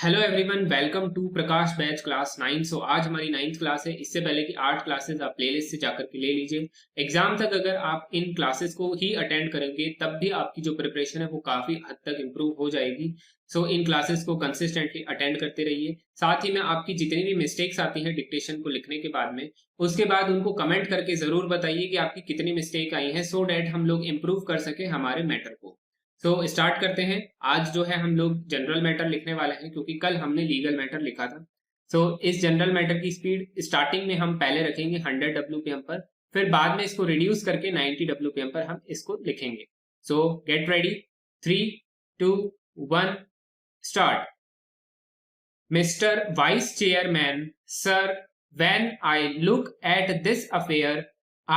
Hello everyone, welcome to Prakash batch class 9। So आज हमारी 9th class है। इससे पहले की 8 क्लासेस आप प्लेलिस्ट से जाकर के ले लीजिए। एग्जाम तक अगर आप इन क्लासेस को ही अटेंड करेंगे तब भी आपकी जो प्रिपरेशन है वो काफी हद तक इम्प्रूव हो जाएगी। सो इन क्लासेस को कंसिस्टेंटली अटेंड करते रहिए। साथ ही में आपकी जितनी भी मिस्टेक्स आती हैं डिक्टेशन को लिखने के बाद में, उसके बाद उनको कमेंट करके जरूर बताइए कि आपकी कितनी मिस्टेक आई है, सो डैट हम लोग इम्प्रूव कर सके हमारे मैटर को। तो स्टार्ट करते हैं। आज जो है हम लोग जनरल मैटर लिखने वाले हैं, क्योंकि कल हमने लीगल मैटर लिखा था। इस जनरल मैटर की स्पीड स्टार्टिंग में हम पहले रखेंगे 100 WPM पर, फिर बाद में इसको रिड्यूस करके 90 WPM पर हम इसको लिखेंगे। Get ready, 3, 2, 1, start. Mister vice chairman sir, when I look at this affair,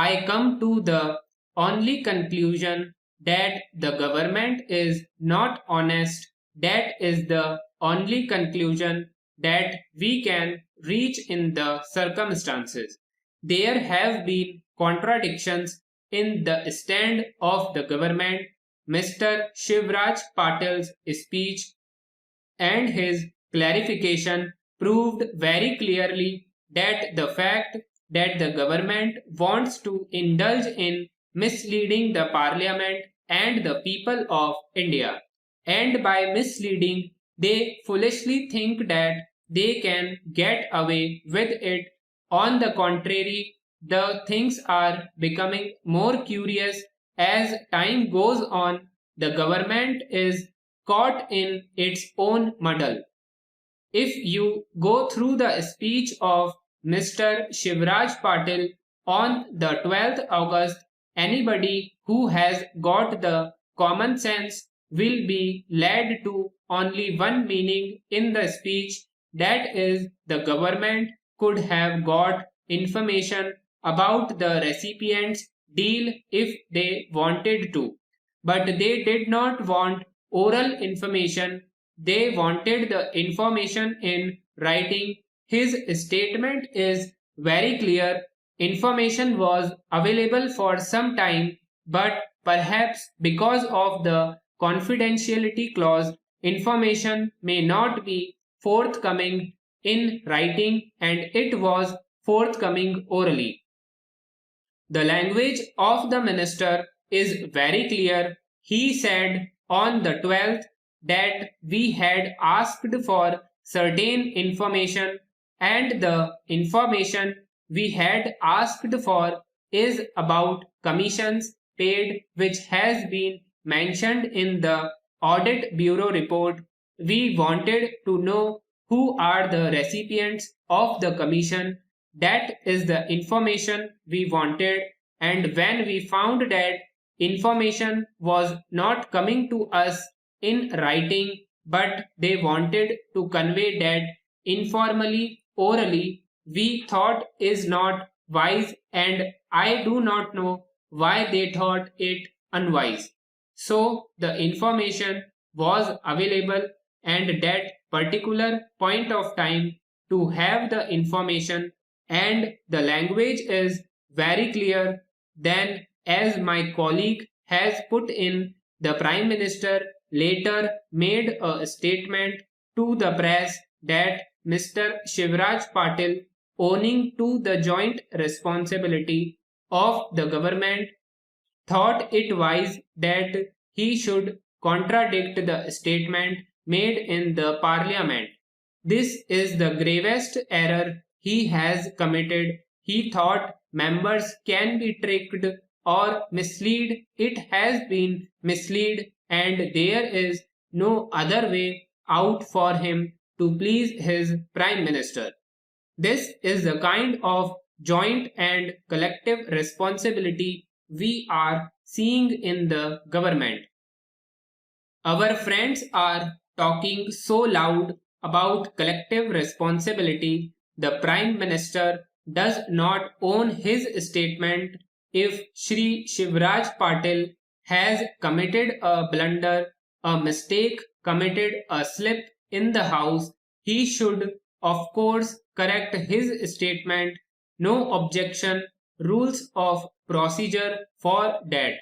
I come to the only conclusion that the government is not honest. That is the only conclusion that we can reach in the circumstances. There have been contradictions in the stand of the government. Mr. Shivraj Patil's speech and his clarification proved very clearly that the fact that the government wants to indulge in misleading the parliament and the people of India, and by misleading, they foolishly think that they can get away with it. On the contrary, the things are becoming more curious as time goes on. The government is caught in its own muddle. If you go through the speech of Mr. Shivraj Patil on the 12th August, anybody who has got the common sense will be led to only one meaning in the speech, that is, the government could have got information about the recipient's deal if they wanted to, but they did not want oral information. They wanted the information in writing. His statement is very clear. Information was available for some time, but perhaps because of the confidentiality clause, information may not be forthcoming in writing, and it was forthcoming orally. The language of the minister is very clear. He said on the 12th that we had asked for certain information, and the information we had asked for is about commissions paid, which has been mentioned in the audit bureau report. We wanted to know who are the recipients of the commission. That is the information we wanted, and when we found that information was not coming to us in writing, but they wanted to convey that informally, orally, we thought is not wise, and I do not know why they thought it unwise. So the information was available, and that particular point of time to have the information, and the language is very clear. Then, as my colleague has put in, the Prime Minister later made a statement to the press that Mr. Shivraj Patil, owning to the joint responsibility of the government, thought it wise that he should contradict the statement made in the parliament. This is the gravest error he has committed. He thought members can be tricked or misled. It has been misled, and there is no other way out for him to please his Prime Minister. This is the kind of joint and collective responsibility we are seeing in the government. Our friends are talking so loud about collective responsibility. The Prime Minister does not own his statement. If Shri Shivraj Patil has committed a blunder, a mistake, committed a slip in the House, he should, of course, correct his statement. No objection, rules of procedure for that.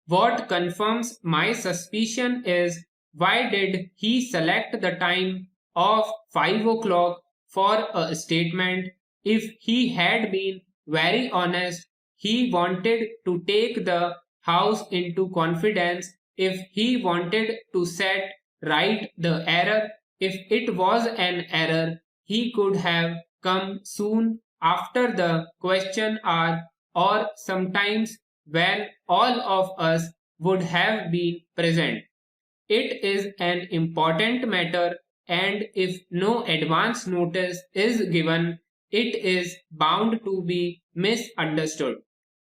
What confirms my suspicion is, why did he select the time of 5 o'clock for a statement. If he had been very honest, he wanted to take the house into confidence. If he wanted to set right the error, if it was an error, he could have come soon after the question hour, or sometimes when all of us would have been present. It is an important matter, and if no advance notice is given, it is bound to be misunderstood.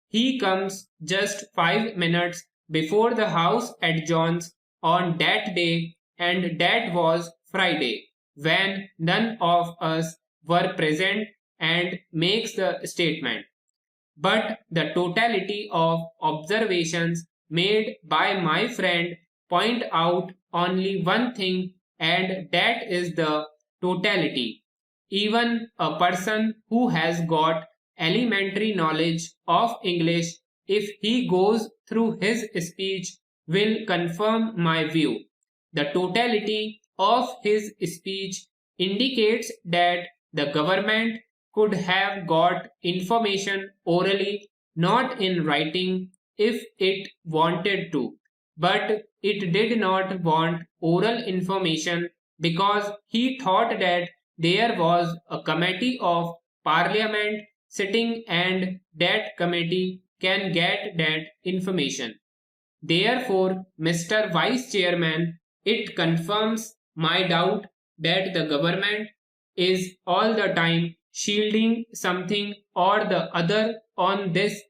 He comes just 5 minutes before the house adjourns on that day, and that was Friday, when none of us were present, and makes the statement. But the totality of observations made by my friend point out only one thing, and that is the totality. Even a person who has got elementary knowledge of English, if he goes through his speech, will confirm my view. The totality of his speech indicates that the government could have got information orally, not in writing, if it wanted to. But it did not want oral information because he thought that there was a committee of parliament sitting, and that committee can get that information. Therefore, Mr. Vice Chairman, it confirms my doubt that the government is all the time shielding something or the other on this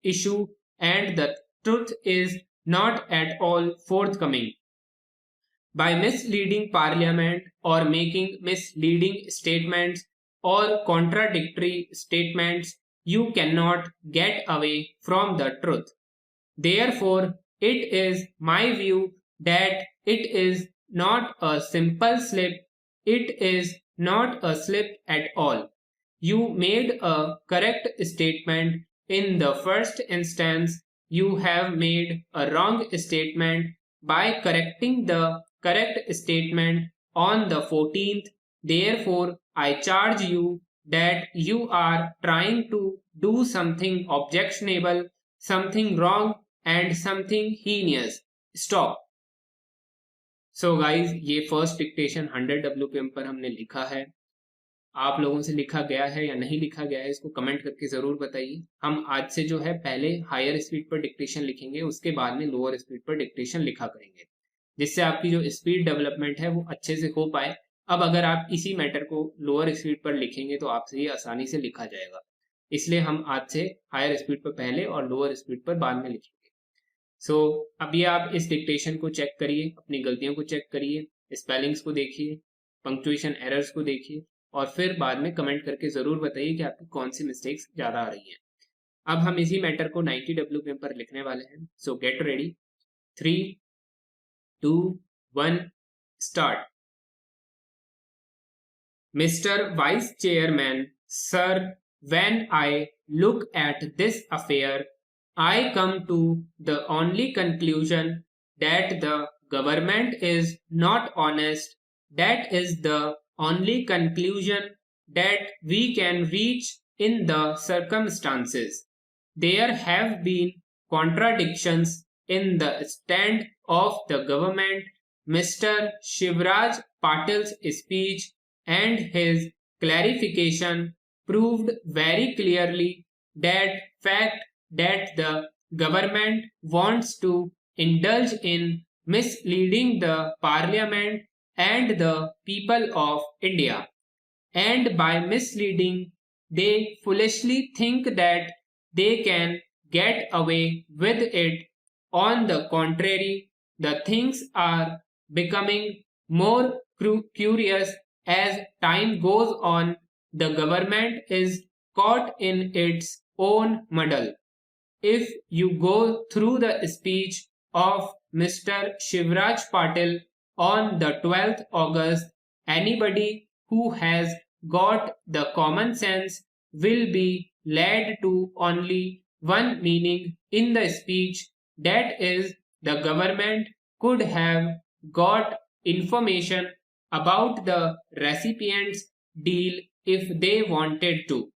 issue, and the truth is not at all forthcoming. By misleading Parliament or making misleading statements or contradictory statements, you cannot get away from the truth. Therefore, it is my view that it is not a simple slip, it is not a slip at all. You made a correct statement in the first instance, you have made a wrong statement by correcting the correct statement on the 14th. Therefore, I charge you that you are trying to do something objectionable, something wrong, and something heinous. Stop. So guys, ये first dictation 100 WPM पर हमने लिखा है. आप लोगों से लिखा गया है या नहीं लिखा गया है, इसको कमेंट करके ज़रूर बताइए. हम आज से जो है पहले हायर स्पीड पर डिक्टेशन लिखेंगे, उसके बाद में लोअर स्पीड पर डिक्टेशन लिखा करेंगे, जिससे आपकी जो स्पीड डेवलपमेंट है वो अच्छे से हो पाए. अब अगर आप इसी मैटर को लोअर स्पीड पर लिखेंगे तो आपसे ये आसानी से लिखा जाएगा, इसलिए हम आज से हायर स्पीड पर पहले और लोअर स्पीड पर बाद में लिखेंगे. सो अभी आप इस डिक्टेशन को चेक करिए, अपनी गलतियों को चेक करिए, स्पेलिंग्स को देखिए, पंक्चुएशन एरर्स को देखिए, और फिर बाद में कमेंट करके ज़रूर बताइए कि आपकी कौन सी मिस्टेक्स ज़्यादा आ रही हैं. अब हम इसी मैटर को 90 WPM पर लिखने वाले हैं. सो get ready. 3, 2, 1, start. Mr. Vice Chairman, sir, when I look at this affair, I come to the only conclusion that the government is not honest. That is the only conclusion that we can reach in the circumstances. There have been contradictions in the stand of the government. Mr. Shivraj Patil's speech and his clarification proved very clearly that fact that the government wants to indulge in misleading the parliament and the people of India. And by misleading, they foolishly think that they can get away with it. On the contrary, the things are becoming more curious as time goes on. The government is caught in its own muddle. If you go through the speech of Mr. Shivraj Patil on the 12th August, anybody who has got the common sense will be led to only one meaning in the speech, that is, the government could have got information about the recipient's deal if they wanted to.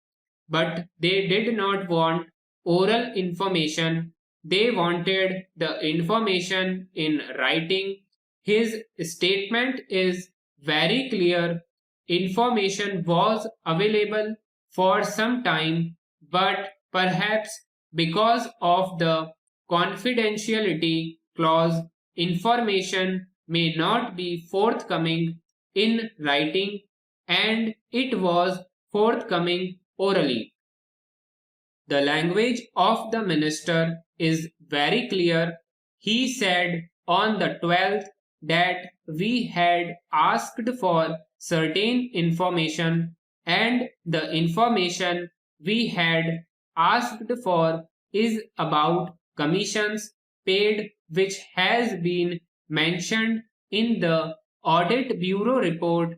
But they did not want oral information. They wanted the information in writing. His statement is very clear. Information was available for some time, but perhaps because of the confidentiality clause, information may not be forthcoming in writing, and it was forthcoming orally. The language of the minister is very clear. He said on the 12th that we had asked for certain information, and the information we had asked for is about commissions paid, which has been mentioned in the Audit Bureau report.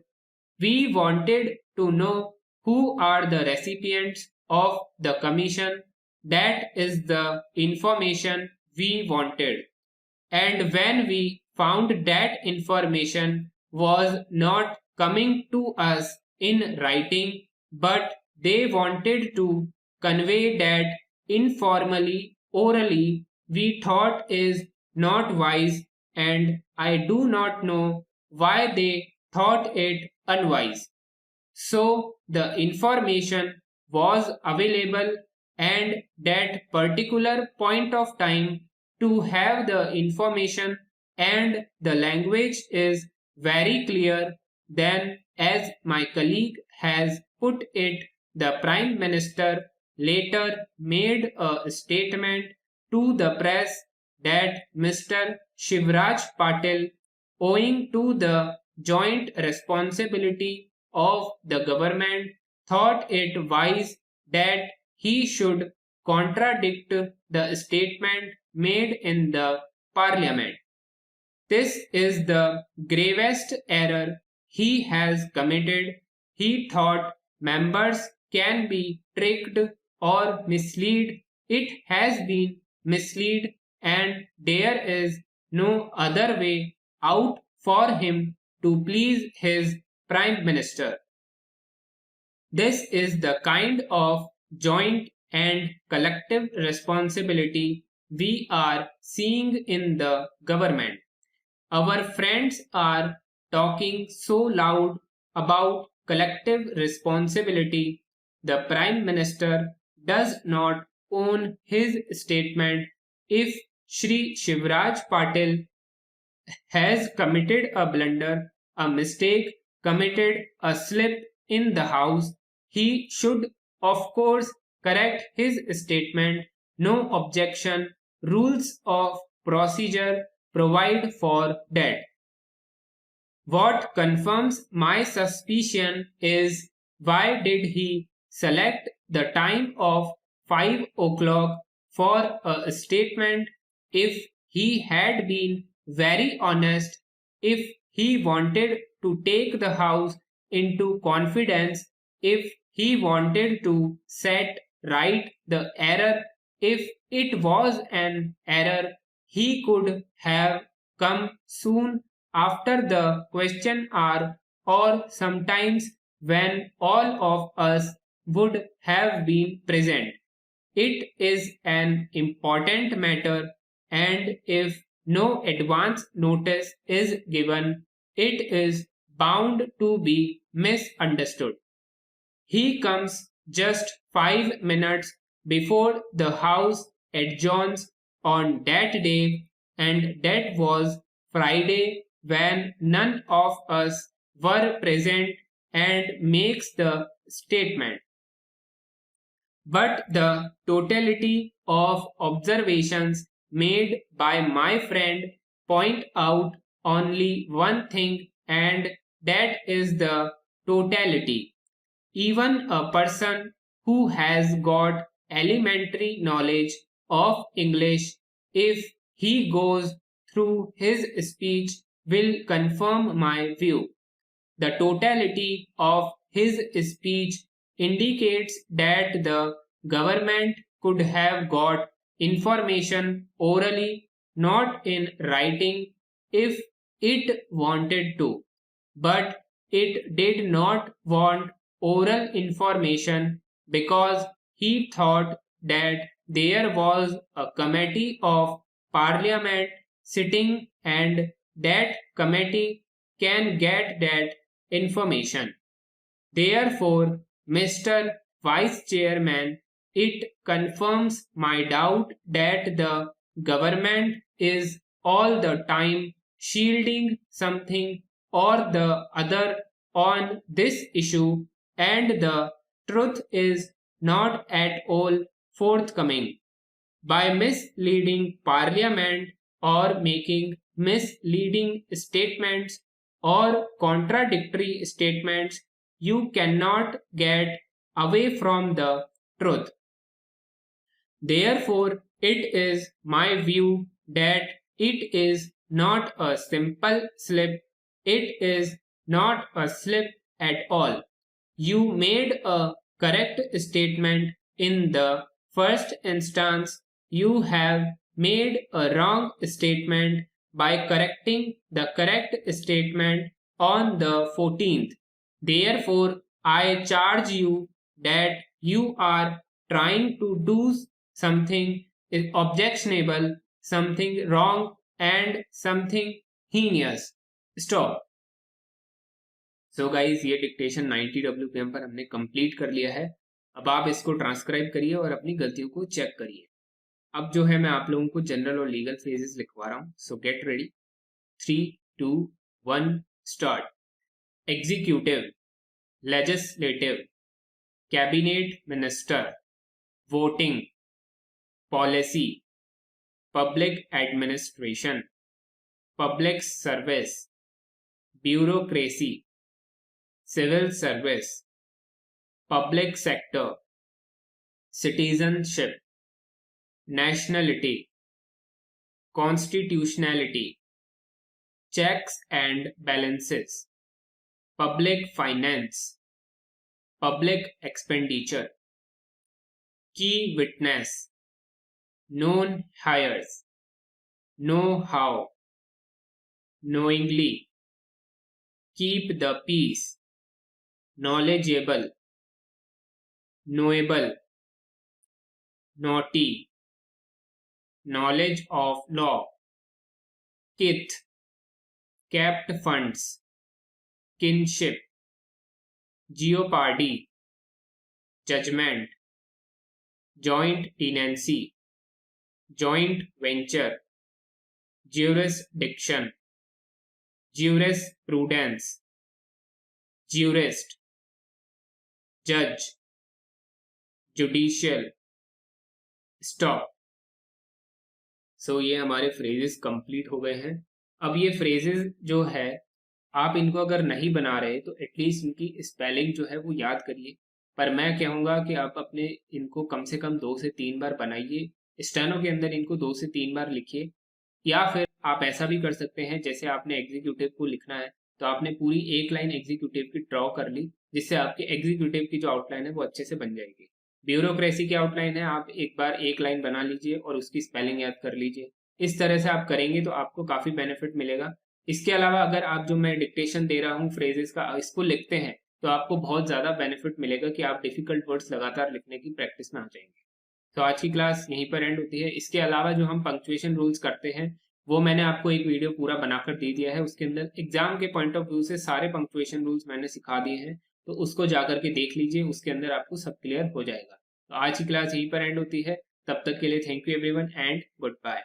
We wanted to know who are the recipients of the commission. That is the information we wanted. And when we found that information was not coming to us in writing, but they wanted to convey that informally, orally, we thought is not wise, and I do not know why they thought it unwise. So the information was available, and that particular point of time to have the information and the language is very clear. Then, as my colleague has put it, the Prime Minister later made a statement to the press that Mr. Shivraj Patil, owing to the joint responsibility of the government, thought it wise that he should contradict the statement made in the parliament. This is the gravest error he has committed. He thought members can be tricked or misled. It has been misled, and there is no other way out for him to please his Prime Minister. This is the kind of joint and collective responsibility we are seeing in the government. Our friends are talking so loud about collective responsibility. The Prime Minister does not own his statement. If Shri Shivraj Patil has committed a blunder, a mistake, committed a slip in the House, he should, of course, correct his statement. No objection. Rules of procedure provide for that. What confirms my suspicion is, why did he select the time of 5 o'clock for a statement? If he had been very honest, if he wanted to take the House into confidence, if he wanted to set right the error, if it was an error, he could have come soon after the question hour, or sometimes when all of us would have been present. It is an important matter, and if no advance notice is given, it is bound to be misunderstood. He comes just 5 minutes before the House adjourns on that day, and that was Friday, when none of us were present, and makes the statement. But the totality of observations made by my friend point out only one thing, and that is the totality. Even a person who has got elementary knowledge of English, if he goes through his speech, will confirm my view. The totality of his speech indicates that the government could have got information orally, not in writing, if it wanted to. but it did not want oral information because he thought that there was a committee of parliament sitting and that committee can get that information. Therefore, Mr. Vice Chairman, it confirms my doubt that the government is all the time shielding something or the other on this issue, and the truth is not at all forthcoming. By misleading Parliament or making misleading statements or contradictory statements, you cannot get away from the truth. Therefore, it is my view that it is not a simple slip, it is not a slip at all. You made a correct statement in the first instance. You have made a wrong statement by correcting the correct statement on the 14th. Therefore, I charge you that you are trying to do something objectionable, something wrong, and something heinous. Stop. So guys ये dictation 90 WPM पर हमने complete कर लिया है. अब आप इसको transcribe करिए और अपनी गलतियों को चेक करिए. अब जो है मैं आप लोगों को जनरल और लीगल फ्रेजेस लिखवा रहा हूं. सो get ready. 3, 2, 1 start. Executive, legislative, cabinet minister, voting, policy, public administration, public service, bureaucracy, civil service, public sector, citizenship, nationality, constitutionality, checks and balances, public finance, public expenditure, key witness, known hires, know how, knowingly, keep the peace, knowledgeable, knowable, naughty, knowledge of law, kith, kept funds, kinship, jeopardy, judgment, joint tenancy, joint venture, jurisdiction, jurisprudence, jurist, जज, judicial. Stop. सो ये हमारे phrases complete हो गए हैं. अब ये phrases जो है आप इनको अगर नहीं बना रहे तो एटलीस्ट इनकी स्पेलिंग जो है वो याद करिए. पर मैं कहूँगा कि आप अपने इनको कम से कम 2 से 3 बार बनाइए. स्टेनो के अंदर इनको 2 से 3 बार लिखिए. या फिर आप ऐसा भी कर सकते हैं, जैसे आपने एग्जीक्यूटिव को लिखना है तो आपने पूरी एक लाइन एग्जीक्यूटिव की ड्रॉ कर ली, जिससे आपकी एग्जीक्यूटिव की जो आउटलाइन है वो अच्छे से बन जाएगी. ब्यूरोक्रेसी की आउटलाइन है, आप एक बार एक लाइन बना लीजिए और उसकी स्पेलिंग याद कर लीजिए. इस तरह से आप करेंगे तो आपको काफी बेनिफिट मिलेगा. इसके अलावा अगर आप जो मैं डिक्टेशन दे रहा हूँ फ्रेजेस का, इसको लिखते हैं तो आपको बहुत ज्यादा बेनिफिट मिलेगा कि आप डिफिकल्ट वर्ड्स लगातार लिखने की प्रैक्टिस में आ जाएंगे. तो आज की क्लास यहीं पर एंड होती है. इसके अलावा जो हम पंक्चुएशन रूल्स करते हैं वो मैंने आपको एक वीडियो पूरा बनाकर दे दिया है. उसके अंदर एग्जाम के पॉइंट ऑफ व्यू से सारे पंक्चुएशन रूल्स मैंने सिखा दिए हैं, तो उसको जाकर के देख लीजिए. उसके अंदर आपको सब क्लियर हो जाएगा. तो आज की क्लास यहीं पर एंड होती है. तब तक के लिए thank you everyone and good bye.